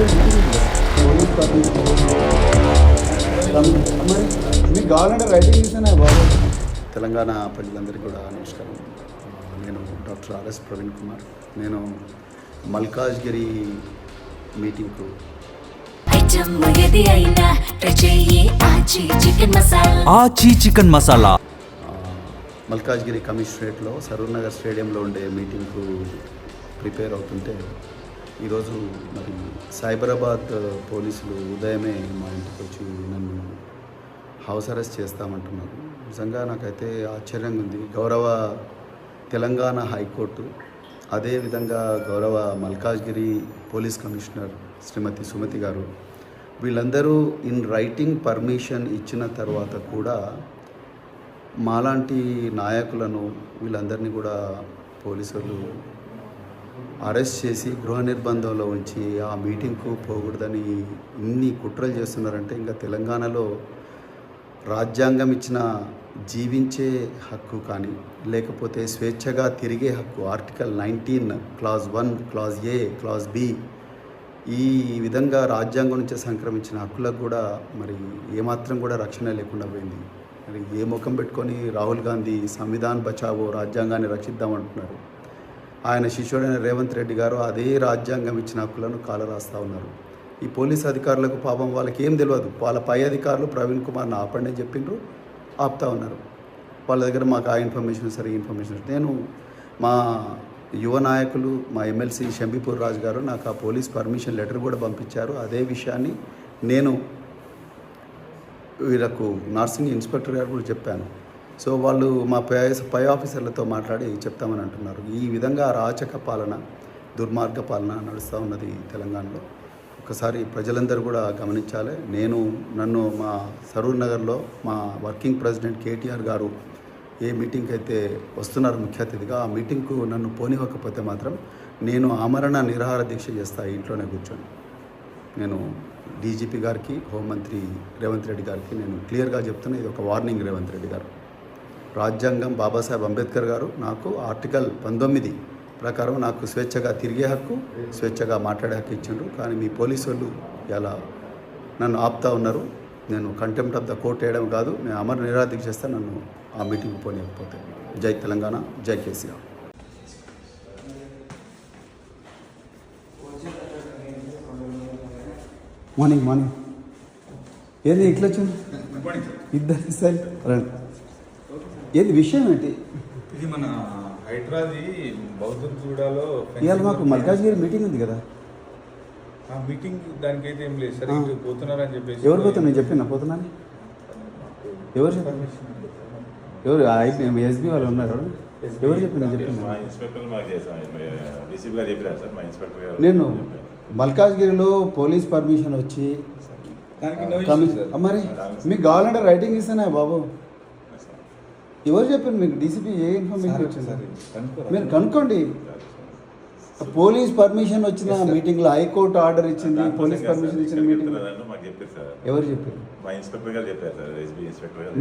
మరి మీకు కావాలంటే రైటింగ్ ఇస్తానే బాబు. తెలంగాణ ప్రజలందరికీ కూడా నమస్కారం. నేను డాక్టర్ ఆర్ఎస్ ప్రవీణ్ కుమార్. నేను మల్కాజ్గిరి మీటింగ్కు ఆచి చికెన్ మసాలా మల్కాజ్గిరి కమిషనరేట్లో సరూర్ నగర్ స్టేడియంలో ఉండే మీటింగ్కు ప్రిపేర్ అవుతుంటే ఈరోజు మరి సైబరాబాద్ పోలీసులు ఉదయమే మా ఇంటికి వచ్చి నన్ను హౌస్ అరెస్ట్ చేస్తామంటున్నారు. నిజంగా నాకైతే ఆశ్చర్యంగా ఉంది. గౌరవ తెలంగాణ హైకోర్టు, అదేవిధంగా గౌరవ మల్కాజ్గిరి పోలీస్ కమిషనర్ శ్రీమతి సుమతి గారు వీళ్ళందరూ ఇన్ రైటింగ్ పర్మిషన్ ఇచ్చిన తర్వాత కూడా మాలాంటి నాయకులను వీళ్ళందరినీ కూడా పోలీసులు అరెస్ట్ చేసి గృహ నిర్బంధంలో ఉంచి ఆ మీటింగ్కు పోకూడదని ఇన్ని కుట్రలు చేస్తున్నారంటే ఇంకా తెలంగాణలో రాజ్యాంగం ఇచ్చిన జీవించే హక్కు కానీ లేకపోతే స్వేచ్ఛగా తిరిగే హక్కు article 19 clause 1 clause A clause B ఈ విధంగా రాజ్యాంగం నుంచి సంక్రమించిన హక్కులకు కూడా మరి ఏమాత్రం కూడా రక్షణ లేకుండా పోయింది. మరి ఏ ముఖం పెట్టుకొని రాహుల్ గాంధీ సంవిధాన్ బచావో రాజ్యాంగాన్ని రక్షిద్దామంటున్నారు. ఆయన శిష్యుడైన రేవంత్ రెడ్డి గారు అదే రాజ్యాంగం ఇచ్చిన హక్కులను కాలరాస్తూ ఉన్నారు. ఈ పోలీస్ అధికారులకు పాపం వాళ్ళకి ఏం తెలియదు. వాళ్ళ పై అధికారులు ప్రవీణ్ కుమార్ని ఆపండి అని చెప్పిండ్రు, ఆపుతా ఉన్నారు. వాళ్ళ దగ్గర మాకు ఆ ఇన్ఫర్మేషన్ సరే ఇన్ఫర్మేషన్ నేను మా యువ నాయకులు మా ఎమ్మెల్సీ షంబీపూర్ రాజు గారు నాకు ఆ పోలీస్ పర్మిషన్ లెటర్ కూడా పంపించారు. అదే విషయాన్ని నేను వీళ్ళకు నర్సింగ్ ఇన్స్పెక్టర్ గారు కూడా చెప్పాను. సో వాళ్ళు మా పై ఆఫీసర్లతో మాట్లాడి చెప్తామని అంటున్నారు. ఈ విధంగా అరాచక పాలన, దుర్మార్గ పాలన నడుస్తూ ఉన్నది తెలంగాణలో. ఒకసారి ప్రజలందరూ కూడా గమనించాలి. నన్ను మా సరూర్ నగర్లో మా వర్కింగ్ ప్రెసిడెంట్ కేటీఆర్ గారు ఏ మీటింగ్కి అయితే వస్తున్నారు ముఖ్య అతిథిగా, ఆ మీటింగ్కు నన్ను పోనివ్వకపోతే మాత్రం నేను ఆమరణ నిరాహార దీక్ష చేస్తా ఇంట్లోనే కూర్చొని. నేను డీజీపీ గారికి, హోంమంత్రి రేవంత్ రెడ్డి గారికి నేను క్లియర్గా చెప్తున్నా, ఇది ఒక వార్నింగ్. రేవంత్ రెడ్డి గారు, రాజ్యాంగం బాబాసాహెబ్ అంబేద్కర్ గారు నాకు ఆర్టికల్ 19 ప్రకారం నాకు స్వేచ్ఛగా తిరిగే హక్కు, స్వేచ్ఛగా మాట్లాడే హక్కు ఇచ్చిండ్రు. కానీ మీ పోలీసు వాళ్ళు ఇలా నన్ను ఆపుతా ఉన్నారు. నేను కంటెంప్ట్ ఆఫ్ ద కోర్ట్ వేయడం కాదు, నేను అమర నిరాదీక్ష చేస్తే నన్ను ఆ మీటింగ్ పోనీయకపోతే. జై తెలంగాణ, జై కేసీఆర్. మార్నింగ్ ఏది ఇట్లా వచ్చింది ఇద్దరు సార్ రండి. ఏది విషయం ఏంటి? ఇది మన హైదరాబాదీ బౌద్ధగూడలో ఇవాళ మాకు మల్కాజ్గిరి మీటింగ్ ఉంది కదా. ఆ మీటింగ్ దానికైతే ఏం లేదు సార్, ఇటు పోతున్నారని చెప్పేసి. ఎవరు పోతున్నా? నేను చెప్పిన పోతున్నాను. ఎవరు ఎవరు ఎస్బీ వాళ్ళు ఉన్నారు? ఎవరు చెప్పిన? నేను మల్కాజ్గిరిలో పోలీస్ పర్మిషన్ వచ్చి మరి మీకు కావాలంటే రైటింగ్ ఇస్తానే బాబు. ఎవరు చెప్పారు మీకు? డీసీపీ ఏ ఇన్ఫర్మేషన్ వచ్చింది? మీరు కనుక్కోండి. పోలీస్ పర్మిషన్ వచ్చిన మీటింగ్లో హైకోర్టు ఆర్డర్ ఇచ్చింది, పోలీస్ పర్మిషన్ ఇచ్చిన మీటింగ్ ఎవరు చెప్పారు?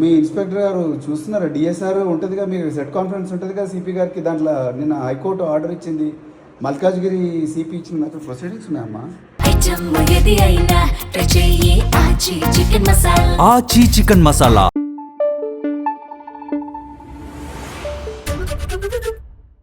మీ ఇన్స్పెక్టర్ గారు చూస్తున్నారా? డిఎస్ఆర్ ఉంటుందిగా, మీకు సెట్ కాన్ఫరెన్స్ ఉంటుందిగా సిపి గారికి. దాంట్లో నిన్న హైకోర్టు ఆర్డర్ ఇచ్చింది, మల్కాజ్గిరి సిపి ఇచ్చిన నాకు ప్రొసీడింగ్స్ ఉన్నాయమ్మా. ఆచి చికెన్ మసాలా.